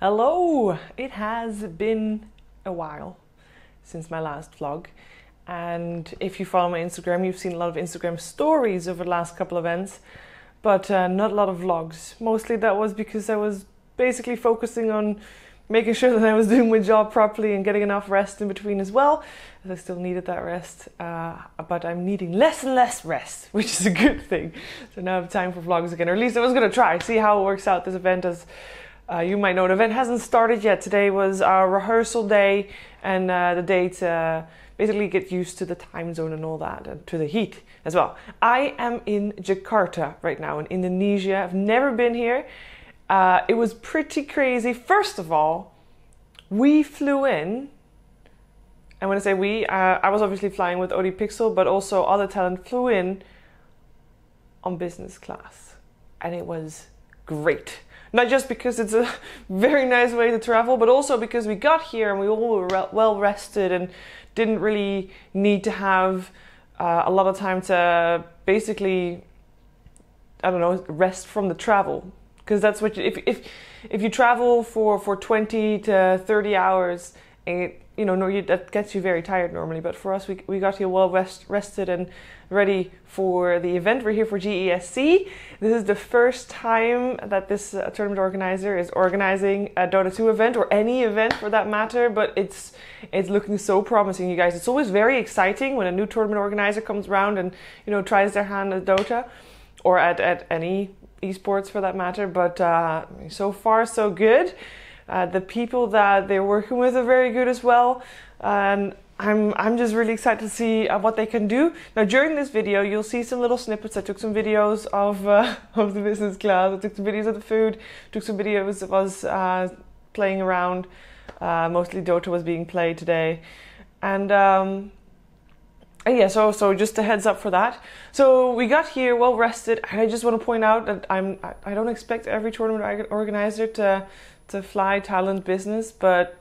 Hello! It has been a while since my last vlog, and if you follow my Instagram, you've seen a lot of Instagram stories over the last couple of events, but not a lot of vlogs. Mostly that was because I was basically focusing on making sure that I was doing my job properly and getting enough rest in between as well, as I still needed that rest, but I'm needing less and less rest, which is a good thing. So now I have time for vlogs again, or at least I was going to try, see how it works out. This event is you might know the event hasn't started yet. Today was our rehearsal day and the day to basically get used to the time zone and all that, and to the heat as well. I am in Jakarta right now in Indonesia. I've never been here. It was pretty crazy. First of all, we flew in, and when I say we, I was obviously flying with OD Pixel, but also other talent flew in on business class, and it was great. Not just because it's a very nice way to travel, but also because we got here and we all were well rested and didn't really need to have a lot of time to basically, I don't know, rest from the travel. Because that's what if you travel for 20 to 30 hours, that gets you very tired normally. But for us, we got here well rested and ready for the event. We're here for GESC. This is the first time that this tournament organizer is organizing a Dota 2 event, or any event for that matter, but it's looking so promising, you guys. It's always very exciting when a new tournament organizer comes around and tries their hand at Dota, or at any esports for that matter, but so far so good. The people that they're working with are very good as well, and I'm just really excited to see what they can do. Now during this video you'll see some little snippets. I took some videos of the business class, I took some videos of the food, took some videos of us playing around. Mostly Dota was being played today, and yeah, so just a heads up for that. So we got here well rested, and I just want to point out that I don't expect every tournament organizer to fly talent business, but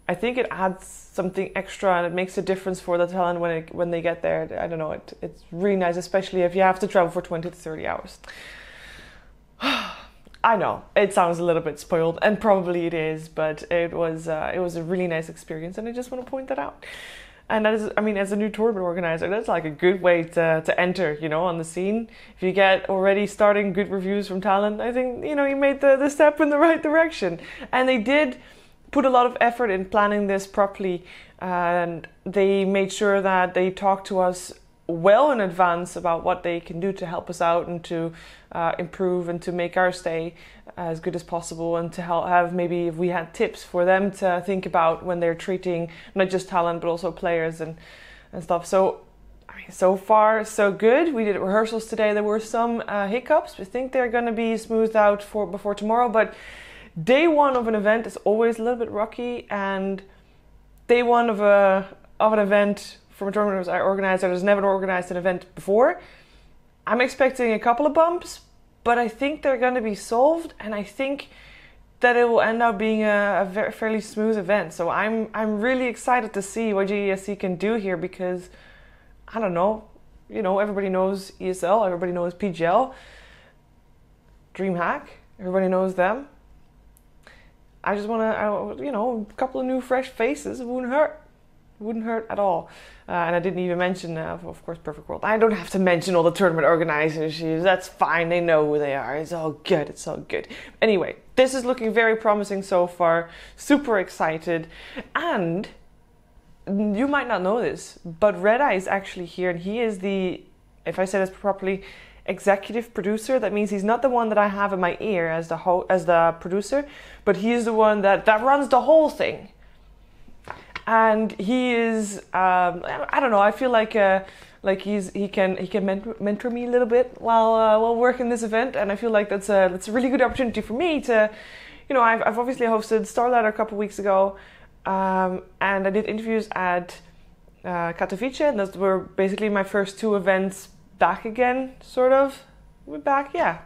I think it adds something extra and it makes a difference for the talent when they get there. I don't know, it's really nice, especially if you have to travel for 20 to 30 hours. I know it sounds a little bit spoiled, and probably it is, but it was a really nice experience, and I just want to point that out. And that is, I mean, as a new tournament organizer, that's like a good way to enter, on the scene. If you get already starting good reviews from talent, I think, you made the step in the right direction. And they did put a lot of effort in planning this properly, and they made sure that they talked to us well in advance about what they can do to help us out and to improve and to make our stay as good as possible, and to have maybe if we had tips for them to think about when they're treating not just talent but also players and stuff. So I mean, so far so good. We did rehearsals today. There were some hiccups. We think they're going to be smoothed out before tomorrow, but day one of an event is always a little bit rocky, and day one of an event from a tournament organizer that has never organized an event before, I'm expecting a couple of bumps, but I think they're going to be solved, and I think that it will end up being a fairly smooth event. So I'm really excited to see what GESC can do here, because I don't know, everybody knows ESL, everybody knows PGL, DreamHack, everybody knows them. I just want to, a couple of new fresh faces. It wouldn't hurt. Wouldn't hurt at all. And I didn't even mention, of course, Perfect World. I don't have to mention all the tournament organizers. That's fine. They know who they are. It's all good. It's all good. Anyway, this is looking very promising so far. Super excited. And you might not know this, but Red Eye is actually here, and he is the, if I say this properly, executive producer. That means he's not the one that I have in my ear as the producer, but he is the one that runs the whole thing. And he is, I don't know, I feel like he can mentor me a little bit while working this event, and I feel like that's a really good opportunity for me to, I've obviously hosted Starlight a couple of weeks ago, and I did interviews at Katowice, and those were basically my first two events back again, sort of. We're back, yeah.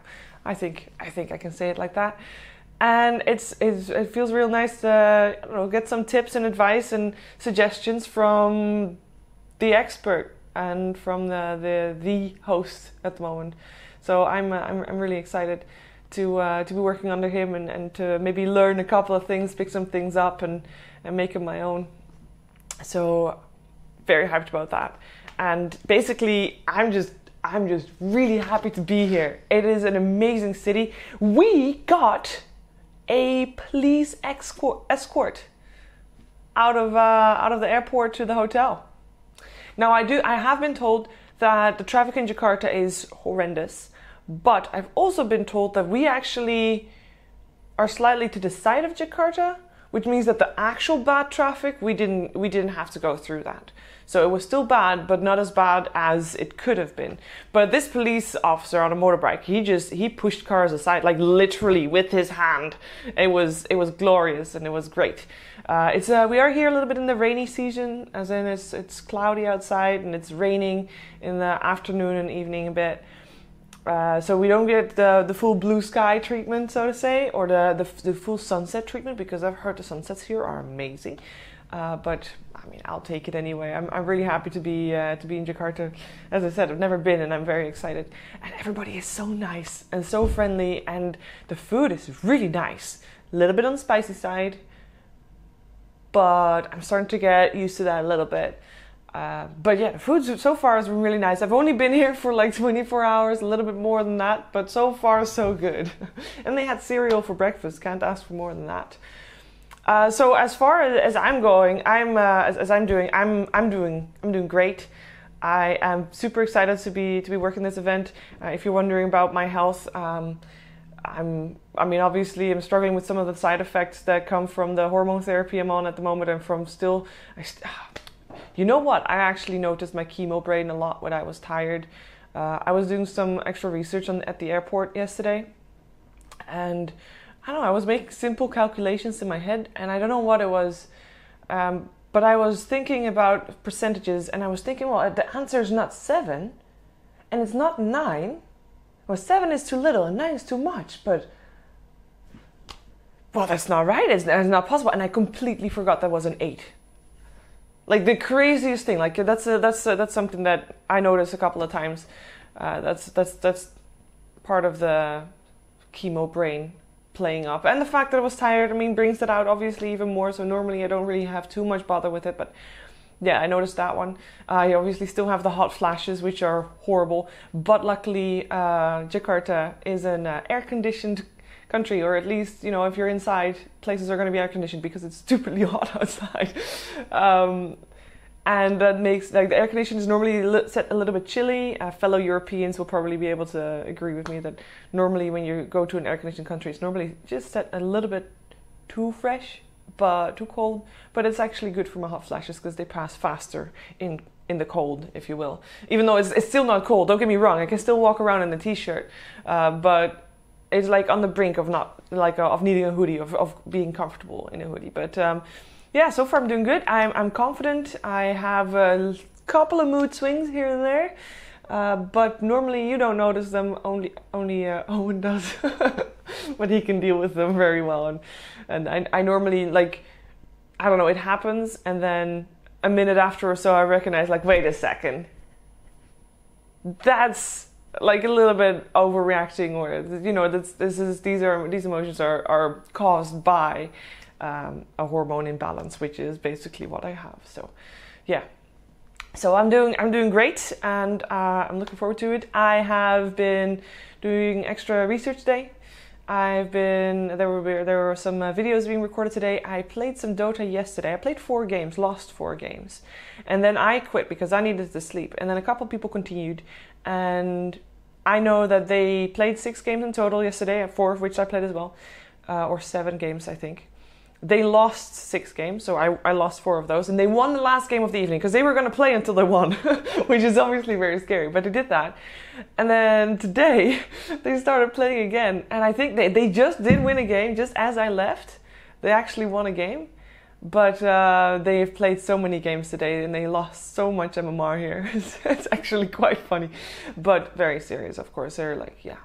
I think I can say it like that. And it feels real nice to get some tips and advice and suggestions from the expert and from the host at the moment. So I'm really excited to be working under him and to maybe learn a couple of things, pick some things up and make them my own. So very hyped about that. And basically I'm just really happy to be here. It is an amazing city. We got a police escort out of the airport to the hotel. Now I have been told that the traffic in Jakarta is horrendous, but I've also been told that we actually are slightly to the side of Jakarta, which means that the actual bad traffic, we didn't have to go through that. So it was still bad, but not as bad as it could have been. But this police officer on a motorbike, he pushed cars aside, like literally with his hand. It was glorious and it was great. We are here a little bit in the rainy season, as in it's cloudy outside and it's raining in the afternoon and evening a bit. So we don't get the full blue sky treatment, so to say, or the full sunset treatment, because I've heard the sunsets here are amazing. But I mean, I'll take it anyway. I'm really happy to be in Jakarta. As I said, I've never been, and I'm very excited. And everybody is so nice and so friendly, and the food is really nice. A little bit on the spicy side, but I'm starting to get used to that a little bit. But yeah, the food so far has been really nice. I've only been here for like 24 hours, a little bit more than that, but so far so good. And they had cereal for breakfast. Can't ask for more than that. So as far as I'm going, I'm doing great. I am super excited to be working this event. If you're wondering about my health, I mean, obviously I'm struggling with some of the side effects that come from the hormone therapy I'm on at the moment, and from you know what? I actually noticed my chemo brain a lot when I was tired. I was doing some extra research at the airport yesterday, and I don't know, I was making simple calculations in my head, and I don't know what it was, but I was thinking about percentages, and I was thinking, well, the answer is not 7, and it's not 9. Well, 7 is too little, and 9 is too much, but well, that's not right. It's not possible, and I completely forgot there was an 8. Like the craziest thing. Like that's something that I noticed a couple of times. That's part of the chemo brain playing up, and the fact that I was tired, I mean, brings that out obviously even more. So normally I don't really have too much bother with it, but yeah, I noticed that one. I obviously still have the hot flashes, which are horrible, but luckily Jakarta is an air-conditioned country, or at least, you know, if you're inside, places are going to be air-conditioned because it's stupidly hot outside. And that makes, like, the air condition is normally set a little bit chilly. Fellow Europeans will probably be able to agree with me that normally when you go to an air-conditioned country, it's normally just set a little bit too fresh, but too cold. But it's actually good for my hot flashes because they pass faster in the cold, if you will. Even though it's still not cold, don't get me wrong, I can still walk around in a t-shirt, but it's like on the brink of of needing a hoodie, of being comfortable in a hoodie. But yeah, so far I'm doing good. I'm confident. I have a couple of mood swings here and there, but normally you don't notice them. Only Owen does, but he can deal with them very well. And I normally, like, I don't know, it happens, and then a minute after or so I recognize, like, wait a second, that's like a little bit overreacting, or, you know, these emotions are caused by a hormone imbalance, which is basically what I have. So yeah, so I'm doing great, and I'm looking forward to it. I have been doing extra research today. There were some videos being recorded today. I played some Dota yesterday. I played 4 games, lost 4 games, and then I quit because I needed to sleep. And then a couple people continued, and I know that they played 6 games in total yesterday, 4 of which I played as well, or 7 games, I think. They lost 6 games, so I lost 4 of those, and they won the last game of the evening because they were going to play until they won, which is obviously very scary, but they did that. And then today they started playing again, and I think they just did win a game. Just as I left, they actually won a game, but they've played so many games today and they lost so much MMR here. It's actually quite funny, but very serious, of course. They're like, yeah.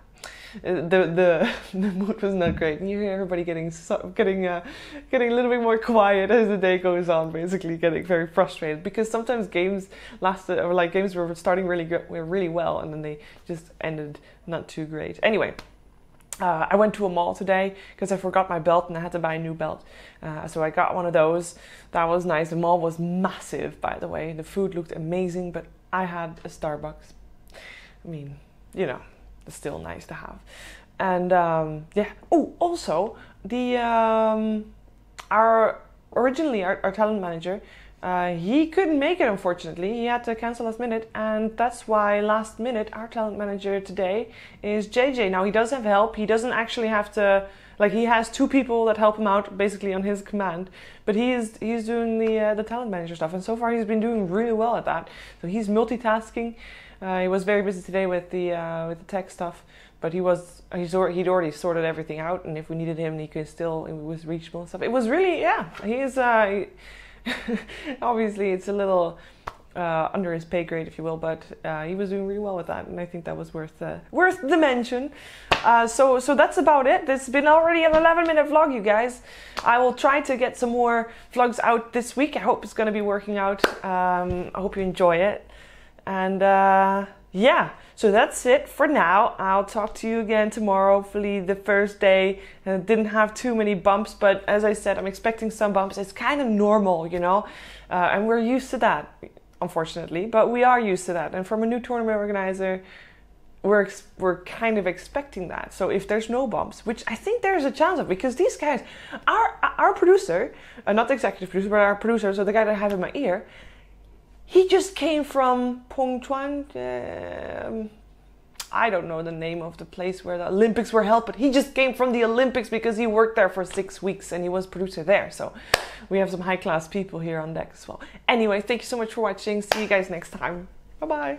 The mood was not great, and you hear everybody getting a little bit more quiet as the day goes on, basically getting very frustrated, because sometimes games lasted, or like games were starting really well, and then they just ended not too great. Anyway, I went to a mall today because I forgot my belt and I had to buy a new belt. So I got one of those. That was nice. The mall was massive, by the way. The food looked amazing, but I had a Starbucks. I mean, you know, it's still nice to have. And yeah. Oh, also, our talent manager, he couldn't make it, unfortunately. He had to cancel last minute, and that's why last minute our talent manager today is JJ. Now, he does have help. He doesn't actually have to, like, he has 2 people that help him out basically on his command, but he's doing the talent manager stuff, and so far he's been doing really well at that. So he's multitasking. He was very busy today with the tech stuff, but he'd already sorted everything out, and if we needed him, he was reachable and stuff. It was really, yeah, he's obviously it's a little under his pay grade, if you will, but he was doing really well with that, and I think that was worth the mention. So that's about it. This has been already an 11-minute vlog, you guys. I will try to get some more vlogs out this week. I hope it's going to be working out. I hope you enjoy it. And yeah, so that's it for now. I'll talk to you again tomorrow, hopefully the first day. And it didn't have too many bumps, but as I said, I'm expecting some bumps. It's kind of normal, you know, and we're used to that, unfortunately, but we are used to that. And from a new tournament organizer, we're kind of expecting that. So if there's no bumps, which I think there's a chance of, because these guys, our producer, not the executive producer, but our producer, so the guy that I have in my ear, he just came from Pyeongchang. I don't know the name of the place where the Olympics were held, but he just came from the Olympics because he worked there for 6 weeks and he was producer there. So we have some high-class people here on deck as well. Anyway, thank you so much for watching. See you guys next time. Bye-bye.